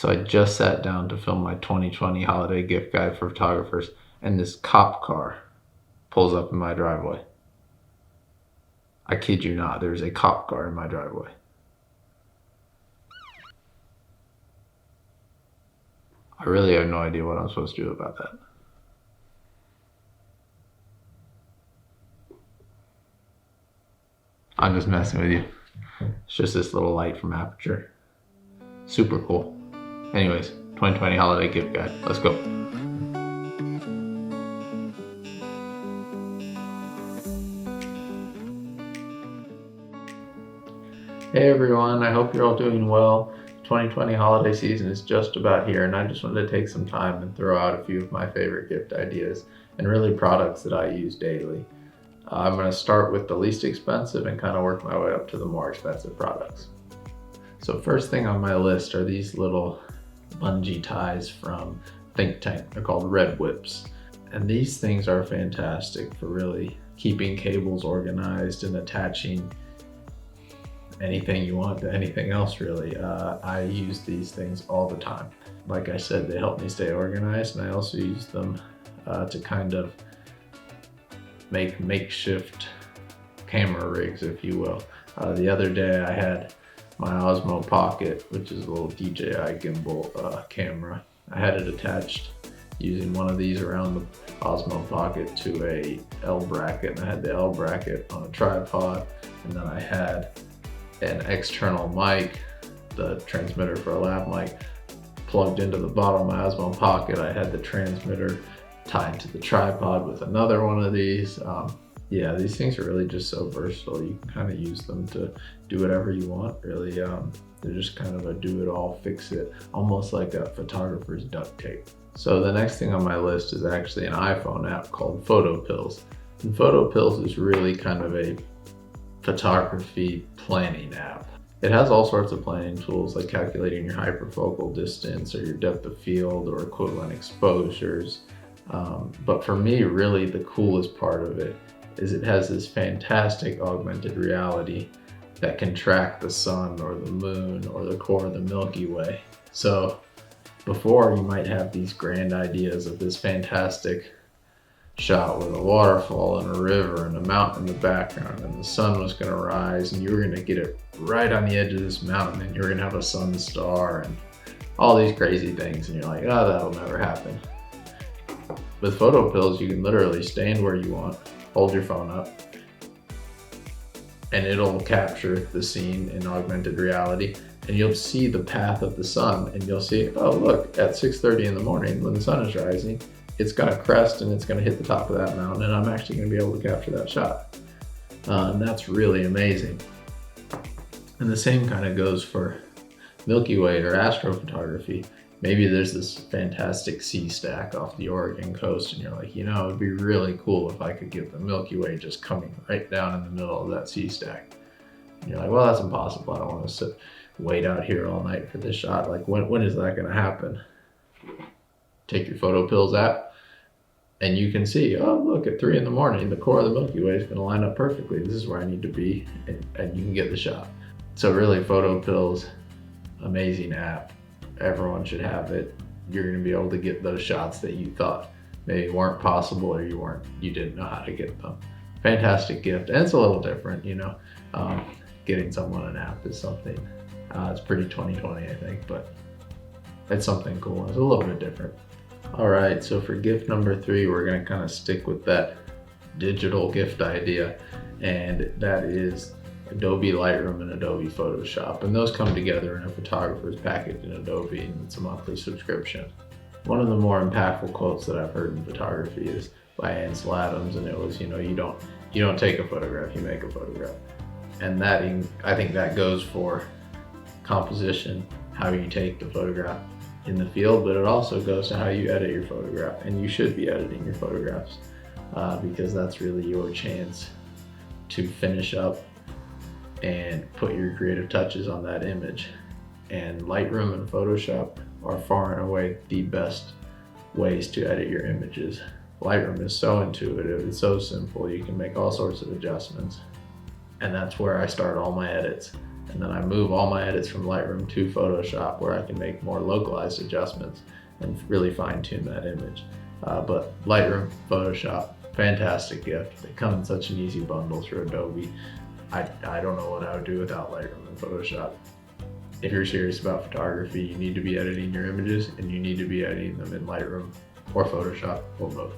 So I just sat down to film my 2020 holiday gift guide for photographers, and this cop car pulls up in my driveway. I kid you not, there's a cop car in my driveway. I really have no idea what I'm supposed to do about that. I'm just messing with you. It's just this little light from Aperture. Super cool. Anyways, 2020 holiday gift guide. Let's go. Hey everyone, I hope you're all doing well. 2020 holiday season is just about here, and I just wanted to take some time and throw out a few of my favorite gift ideas and really products that I use daily. I'm going to start with the least expensive and kind of work my way up to the more expensive products. So first thing on my list are these little bungee ties from Think Tank. They're called Red Whips. And these things are fantastic for really keeping cables organized and attaching anything you want to anything else really. I use these things all the time. Like I said, they help me stay organized, and I also use them to kind of make makeshift camera rigs, if you will. The other day I had my Osmo Pocket, which is a little DJI gimbal camera. I had it attached using one of these around the Osmo Pocket to a L bracket, and I had the L bracket on a tripod, and then I had an external mic, the transmitter for a lav mic, plugged into the bottom of my Osmo Pocket. I had the transmitter tied to the tripod with another one of these. Yeah, these things are really just so versatile. You can kind of use them to do whatever you want, really. They're just kind of a do-it-all, fix-it, almost like a photographer's duct tape. So the next thing on my list is actually an iPhone app called Photo Pills. And Photo Pills is really kind of a photography planning app. It has all sorts of planning tools like calculating your hyperfocal distance or your depth of field or equivalent exposures. But for me, really the coolest part of it is it has this fantastic augmented reality that can track the sun or the moon or the core of the Milky Way. So before, you might have these grand ideas of this fantastic shot with a waterfall and a river and a mountain in the background, and the sun was going to rise, and you were going to get it right on the edge of this mountain, and you were going to have a sun star and all these crazy things, and you're like, oh, that'll never happen. With Photo Pills, you can literally stand where you want, hold your phone up, and it'll capture the scene in augmented reality, and you'll see the path of the sun, and you'll see, oh look, at 6:30 in the morning when the sun is rising, it's gonna crest and it's gonna hit the top of that mountain, and I'm actually gonna be able to capture that shot. And that's really amazing. And the same kind of goes for Milky Way or astrophotography. Maybe there's this fantastic sea stack off the Oregon coast, and you're like, you know, it'd be really cool if I could get the Milky Way just coming right down in the middle of that sea stack. And you're like, well, that's impossible. I don't want to wait out here all night for this shot. Like, when is that going to happen? Take your Photo Pills app, and you can see, oh, look, at 3 in the morning, the core of the Milky Way is going to line up perfectly. This is where I need to be, and you can get the shot. So really, Photo Pills, amazing app. Everyone should have it. You're going to be able to get those shots that you thought maybe weren't possible, or you didn't know how to get them. Fantastic gift, and it's a little different, you know. Getting someone an app is something. It's pretty 2020, I think, but it's something cool. It's a little bit different. All right, so for gift number 3, we're going to kind of stick with that digital gift idea, and that is Adobe Lightroom and Adobe Photoshop, and those come together in a photographer's package in Adobe, and it's a monthly subscription. One of the more impactful quotes that I've heard in photography is by Ansel Adams, and it was, you know, you don't take a photograph, you make a photograph. And that, I think that goes for composition, how you take the photograph in the field, but it also goes to how you edit your photograph, and you should be editing your photographs because that's really your chance to finish up and put your creative touches on that image. And Lightroom and Photoshop are far and away the best ways to edit your images. Lightroom is so intuitive, it's so simple, you can make all sorts of adjustments. And that's where I start all my edits. and then I move all my edits from Lightroom to Photoshop where I can make more localized adjustments and really fine tune that image. But Lightroom, Photoshop, fantastic gift. They come in such an easy bundle through Adobe. I don't know what I would do without Lightroom and Photoshop. If you're serious about photography, you need to be editing your images and you need to be editing them in Lightroom or Photoshop or both.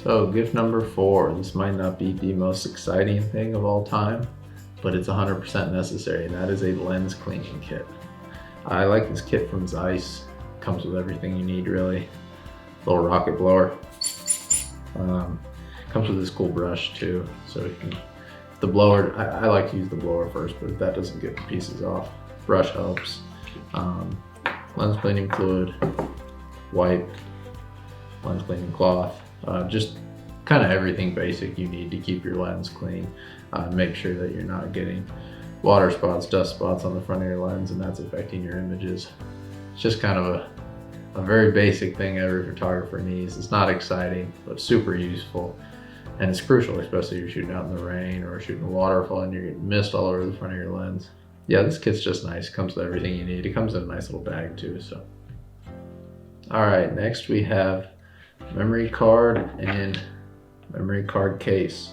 So gift number 4, this might not be the most exciting thing of all time, but it's 100% necessary, and that is a lens cleaning kit. I like this kit from Zeiss. Comes with everything you need really. Little rocket blower. Comes with this cool brush too, so you can, the blower, I like to use the blower first, but if that doesn't get the pieces off, brush helps. Lens cleaning fluid, wipe, lens cleaning cloth, just kind of everything basic you need to keep your lens clean. Make sure that you're not getting water spots, dust spots on the front of your lens, and that's affecting your images. It's just kind of a very basic thing every photographer needs. It's not exciting, but super useful. And it's crucial, especially if you're shooting out in the rain or shooting a waterfall and you're getting mist all over the front of your lens. Yeah, this kit's just nice. It comes with everything you need. It comes in a nice little bag too, so. All right, next we have memory card and memory card case.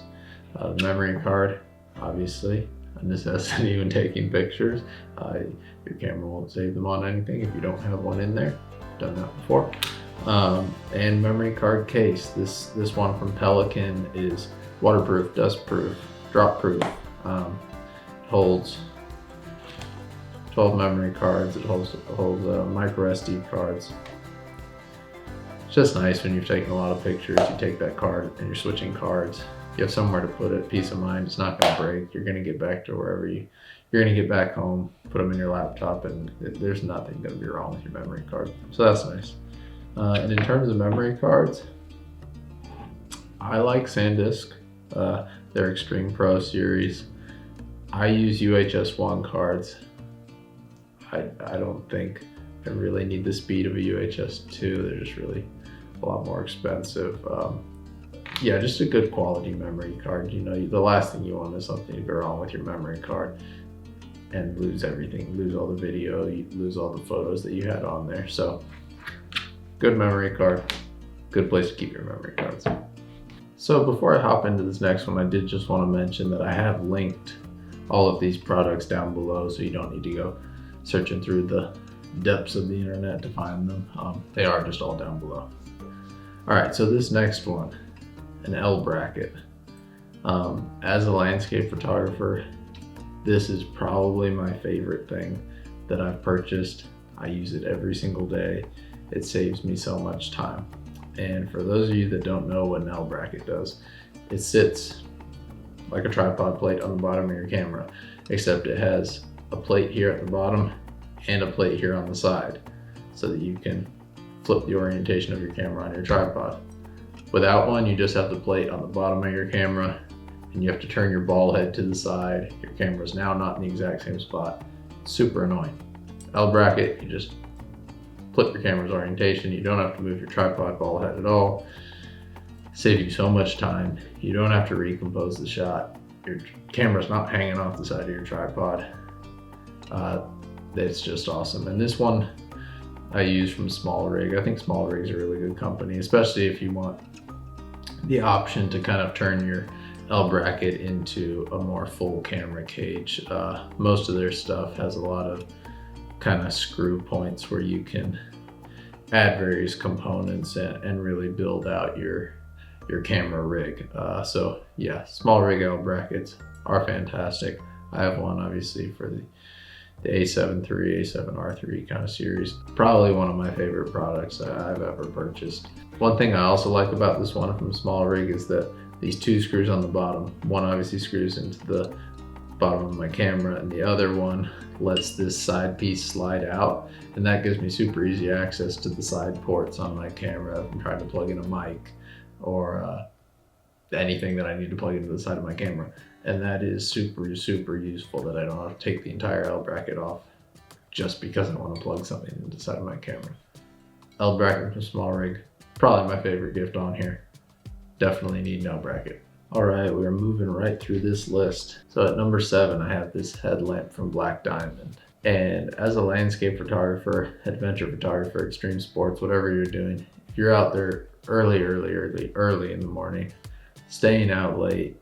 The memory card, obviously, a necessity when taking pictures. Your camera won't save them on anything if you don't have one in there. Done that before. And memory card case. This one from Pelican is waterproof, dustproof, drop proof. It holds 12 memory cards. It holds micro SD cards. It's just nice when you're taking a lot of pictures. You take that card and you're switching cards. You have somewhere to put it. Peace of mind. It's not going to break. You're going to get back to wherever you're going to get back home. Put them in your laptop, and there's nothing going to be wrong with your memory card. So that's nice. And in terms of memory cards, I like SanDisk, their Extreme Pro series. I use UHS-1 cards. I don't think I really need the speed of a UHS-2. They're just really a lot more expensive. Yeah, just a good quality memory card. You know, the last thing you want is something to go wrong with your memory card and lose everything, lose all the video, you lose all the photos that you had on there. So good memory card, good place to keep your memory cards. So before I hop into this next one, I did just want to mention that I have linked all of these products down below, so you don't need to go searching through the depths of the internet to find them. They are just all down below. All right, so this next one, an L bracket. As a landscape photographer, this is probably my favorite thing that I've purchased. I use it every single day. It saves me so much time. And for those of you that don't know what an L bracket does, it sits like a tripod plate on the bottom of your camera, except it has a plate here at the bottom and a plate here on the side, so that you can flip the orientation of your camera on your tripod. Without one, you just have the plate on the bottom of your camera, and you have to turn your ball head to the side. Your camera's now not in the exact same spot. Super annoying. L bracket, you just flip your camera's orientation. You don't have to move your tripod ball head at all. Save you so much time. You don't have to recompose the shot. Your camera's not hanging off the side of your tripod. It's just awesome. And this one I use from Small Rig. I think Small Rig's a really good company, especially if you want the option to kind of turn your L bracket into a more full camera cage. Most of their stuff has a lot of kind of screw points where you can add various components and really build out your camera rig. So yeah, Small Rig L brackets are fantastic. I have one obviously for the A7 III, A7 R3 kind of series. Probably one of my favorite products that I've ever purchased. One thing I also like about this one from Small Rig is that these two screws on the bottom, one obviously screws into the bottom of my camera and the other one lets this side piece slide out, and that gives me super easy access to the side ports on my camera if I'm trying to plug in a mic or anything that I need to plug into the side of my camera. And that is super, super useful, that I don't have to take the entire L bracket off just because I want to plug something into the side of my camera. L bracket from Small Rig, probably my favorite gift on here. Definitely need an L bracket. All right, we're moving right through this list. So at number 7, I have this headlamp from Black Diamond. And as a landscape photographer, adventure photographer, extreme sports, whatever you're doing, if you're out there early in the morning, staying out late,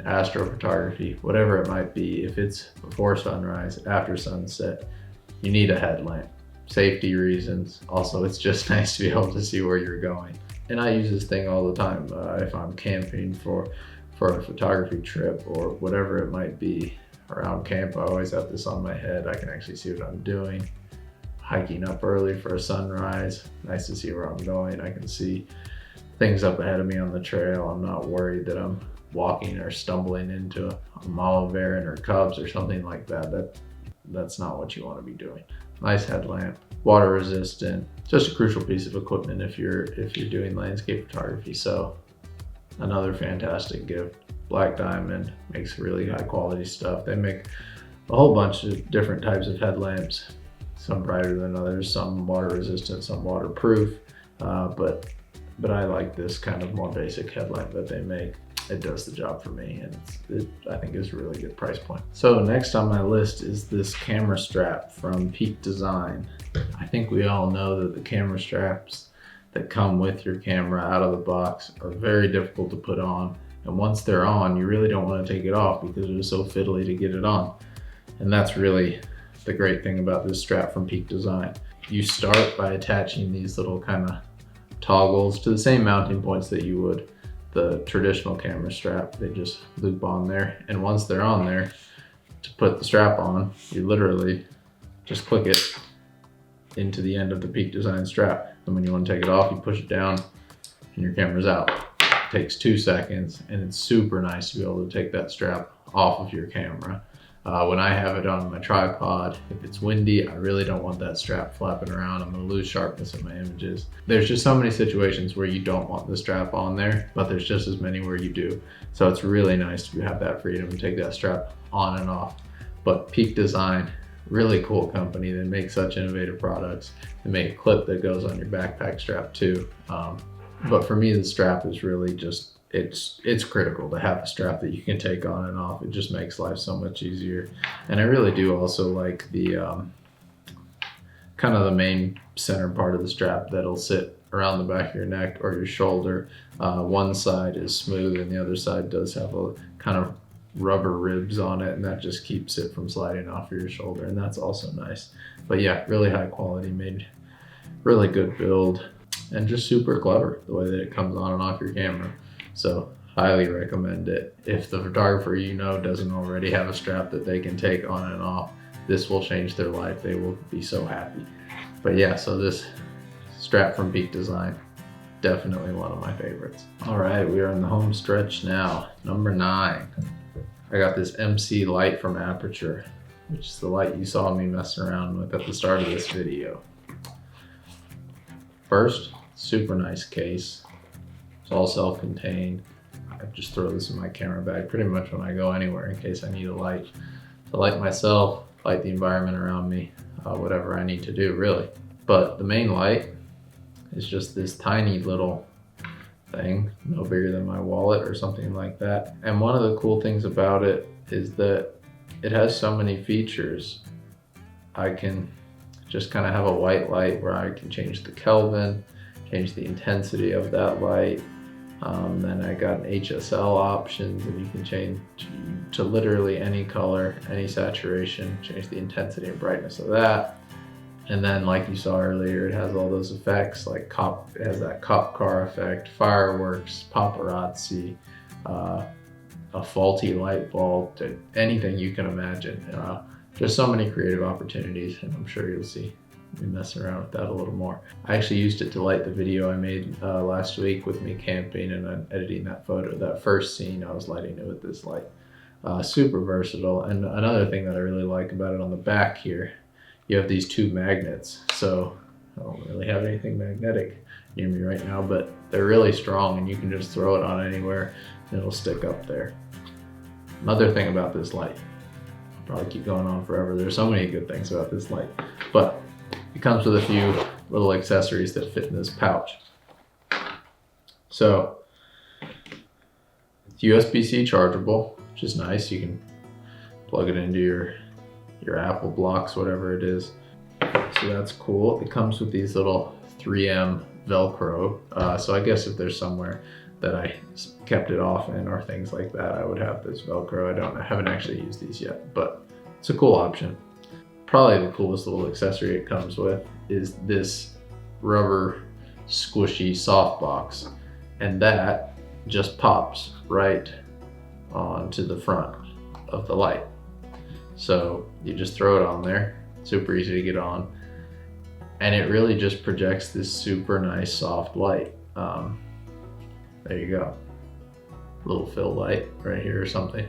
astrophotography, whatever it might be, if it's before sunrise, after sunset, you need a headlamp. Safety reasons. Also, it's just nice to be able to see where you're going. And I use this thing all the time if I'm camping for a photography trip or whatever it might be. Around camp, I always have this on my head. I can actually see what I'm doing. Hiking up early for a sunrise, nice to see where I'm going. I can see things up ahead of me on the trail. I'm not worried that I'm walking or stumbling into a mama bear and her cubs or something like that. That's not what you want to be doing. Nice headlamp, water resistant, just a crucial piece of equipment if you're doing landscape photography. So another fantastic gift. Black Diamond makes really high quality stuff. They make a whole bunch of different types of headlamps, some brighter than others, some water resistant, some waterproof, but I like this kind of more basic headlamp that they make. It does the job for me, and I think it's a really good price point. So next on my list is this camera strap from Peak Design. I think we all know that the camera straps that come with your camera out of the box are very difficult to put on. And once they're on, you really don't want to take it off because it is so fiddly to get it on. And that's really the great thing about this strap from Peak Design. You start by attaching these little kind of toggles to the same mounting points that you would the traditional camera strap. They just loop on there, and once they're on there, to put the strap on, you literally just click it into the end of the Peak Design strap. And when you want to take it off, you push it down and your camera's out. It takes 2 seconds, and it's super nice to be able to take that strap off of your camera. When I have it on my tripod, if it's windy, I really don't want that strap flapping around. I'm gonna lose sharpness in my images. There's just so many situations where you don't want the strap on there, but there's just as many where you do. So it's really nice to have that freedom to take that strap on and off. But Peak Design, really cool company. They make such innovative products. They make a clip that goes on your backpack strap too. But for me, the strap is really just, it's critical to have a strap that you can take on and off. It just makes life so much easier. And I really do also like the kind of the main center part of the strap that'll sit around the back of your neck or your shoulder. One side is smooth and the other side does have a kind of rubber ribs on it, and that just keeps it from sliding off of your shoulder, and that's also nice. But yeah, really high quality, made really good build, and just super clever the way that it comes on and off your camera. So highly recommend it. If the photographer you know doesn't already have a strap that they can take on and off, this will change their life. They will be so happy. But yeah, so this strap from Peak Design, definitely one of my favorites. All right, we are in the home stretch now. Number 9, I got this MC light from Aperture, which is the light you saw me messing around with at the start of this video. First, super nice case. It's all self-contained. I just throw this in my camera bag pretty much when I go anywhere in case I need a light to light myself, light the environment around me, whatever I need to do really. But the main light is just this tiny little thing, no bigger than my wallet or something like that. And one of the cool things about it is that it has so many features. I can just kind of have a white light where I can change the Kelvin, change the intensity of that light. Then I got an HSL options, and you can change to literally any color, any saturation, change the intensity and brightness of that. And then like you saw earlier, it has all those effects like it has that cop car effect, fireworks, paparazzi, a faulty light bulb, anything you can imagine. Just so many creative opportunities, and I'm sure you'll see me messing around with that a little more. I actually used it to light the video I made last week with me camping and editing that photo. That first scene, I was lighting it with this light. Super versatile. And another thing that I really like about it, on the back here, you have these 2 magnets. So I don't really have anything magnetic near me right now, but they're really strong and you can just throw it on anywhere and it'll stick up there. Another thing about this light, I'll probably keep going on forever. There's so many good things about this light, but it comes with a few little accessories that fit in this pouch. So It's USB-C chargeable, which is nice. You can plug it into your Apple blocks, whatever it is. So that's cool. It comes with these little 3M Velcro. So I guess if there's somewhere that I kept it off in or things like that, I would have this Velcro. I haven't actually used these yet, but it's a cool option. Probably the coolest little accessory it comes with is this rubber squishy soft box, and that just pops right onto the front of the light. So you just throw it on there, super easy to get on, and it really just projects this super nice soft light. There you go, little fill light right here or something.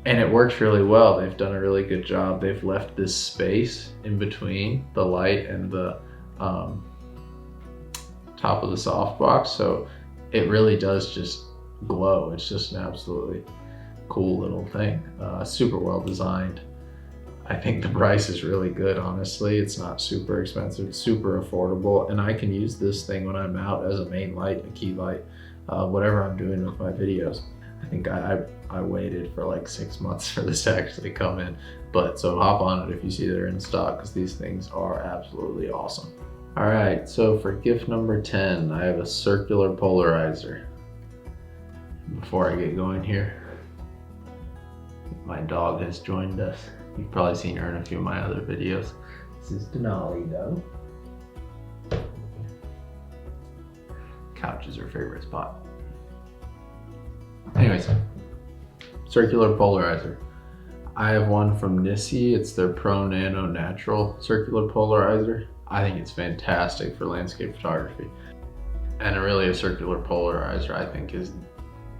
And it works really well. They've done a really good job. They've left this space in between the light and the top of the softbox, so it really does just glow. It's just an absolutely cool little thing. Super well designed. I think the price is really good, honestly. It's not super expensive, it's super affordable, and I can use this thing when I'm out as a main light, a key light, whatever I'm doing with my videos. I think I waited for like 6 months for this to actually come in, but so hop on it if you see they're in stock, because these things are absolutely awesome. All right, so for gift number 10, I have a circular polarizer. Before I get going here, my dog has joined us. You've probably seen her in a few of my other videos. This is Denali though. Couch is her favorite spot. Anyways, circular polarizer. I have one from Nissi. It's their Pro Nano Natural circular polarizer. I think it's fantastic for landscape photography. And really a circular polarizer, I think, is,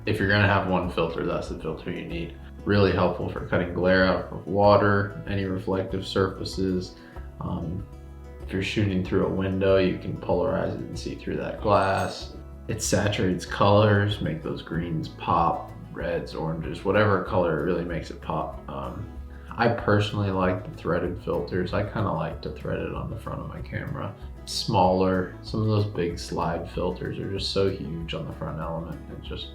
if you're gonna have one filter, that's the filter you need. Really helpful for cutting glare out of water, any reflective surfaces. If you're shooting through a window, you can polarize it and see through that glass. It saturates colors, make those greens pop, reds, oranges, whatever color, it really makes it pop. I personally like the threaded filters. I kind of like to thread it on the front of my camera. Smaller, some of those big slide filters are just so huge on the front element. It just,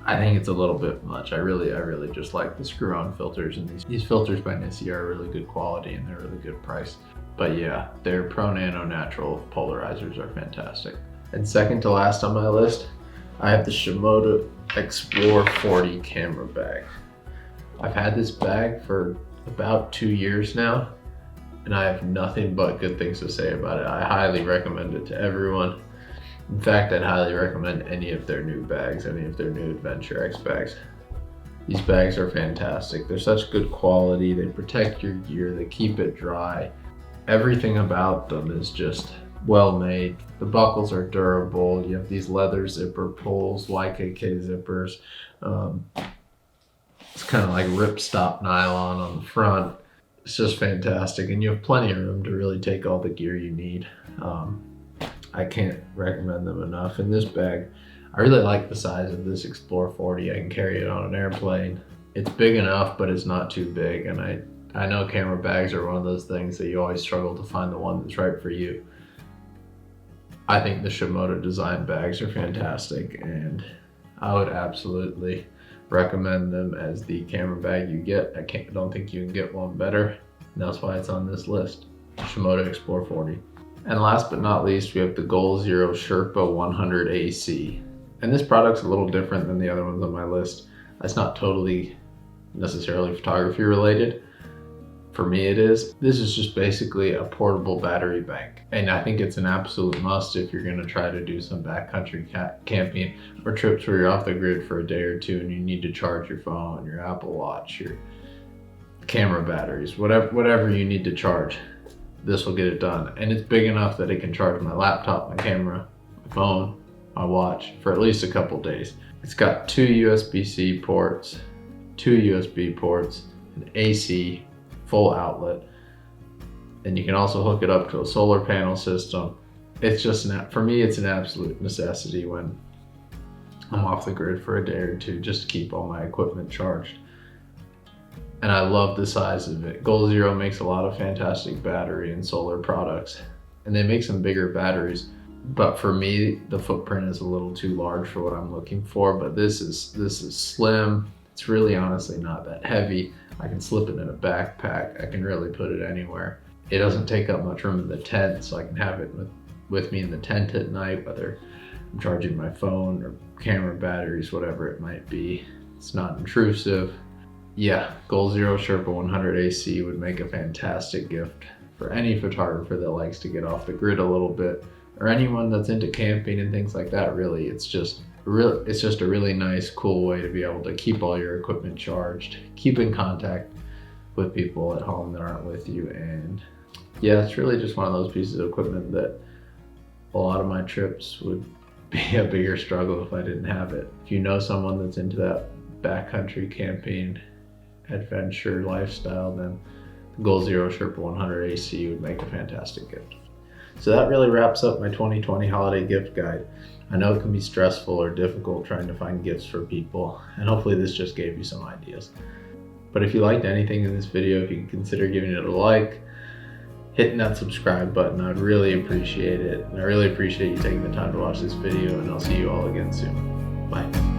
I think it's a little bit much. I really just like the screw-on filters, and these filters by Nissi are really good quality and they're really good price. But yeah, their Pro Nano Natural polarizers are fantastic. And second to last on my list, I have the Shimoda Explorer 40 camera bag. I've had this bag for about 2 years now, and I have nothing but good things to say about it. I highly recommend it to everyone. In fact, I'd highly recommend any of their new bags, any of their new Adventure X bags. These bags are fantastic. They're such good quality. They protect your gear. They keep it dry. Everything about them is just well made. The buckles are durable. You have these leather zipper pulls, YKK zippers. It's kind of like ripstop nylon on the front. It's just fantastic, and you have plenty of room to really take all the gear you need. I can't recommend them enough. In this bag, I really like the size of this Explorer 40. I can carry it on an airplane. It's big enough, but it's not too big, and I know camera bags are one of those things that you always struggle to find the one that's right for you. I think the Shimoda design bags are fantastic, and I would absolutely recommend them as the camera bag you get. I don't think you can get one better, and that's why it's on this list. Shimoda Explorer 40. And last but not least, we have the Goal Zero Sherpa 100 AC. And this product's a little different than the other ones on my list. It's not totally necessarily photography related. For me it is. This is just basically a portable battery bank. And I think it's an absolute must if you're gonna try to do some backcountry camping or trips where you're off the grid for a day or two and you need to charge your phone, your Apple Watch, your camera batteries, whatever you need to charge. This will get it done. And it's big enough that it can charge my laptop, my camera, my phone, my watch for at least a couple days. It's got 2 USB-C ports, 2 USB ports, an AC, full outlet, and you can also hook it up to a solar panel system. It's just, for me, it's an absolute necessity when I'm off the grid for a day or two, just to keep all my equipment charged. And I love the size of it. Goal Zero makes a lot of fantastic battery and solar products, and they make some bigger batteries. but for me, the footprint is a little too large for what I'm looking for. But this is slim. It's really honestly not that heavy. I can slip it in a backpack. I can really put it anywhere. It doesn't take up much room in the tent, so I can have it with me in the tent at night, whether I'm charging my phone or camera batteries, whatever it might be. It's not intrusive. Yeah, Goal Zero Sherpa 100 AC would make a fantastic gift for any photographer that likes to get off the grid a little bit, or anyone that's into camping and things like that. Really, it's just a really nice, cool way to be able to keep all your equipment charged, keep in contact with people at home that aren't with you. And yeah, it's really just one of those pieces of equipment that a lot of my trips would be a bigger struggle if I didn't have it. If you know someone that's into that backcountry camping adventure lifestyle, then the Goal Zero Sherpa 100 AC would make a fantastic gift. So that really wraps up my 2020 holiday gift guide. I know it can be stressful or difficult trying to find gifts for people, and hopefully this just gave you some ideas. But if you liked anything in this video, if you can consider giving it a like, hitting that subscribe button, I'd really appreciate it. And I really appreciate you taking the time to watch this video, and I'll see you all again soon. Bye.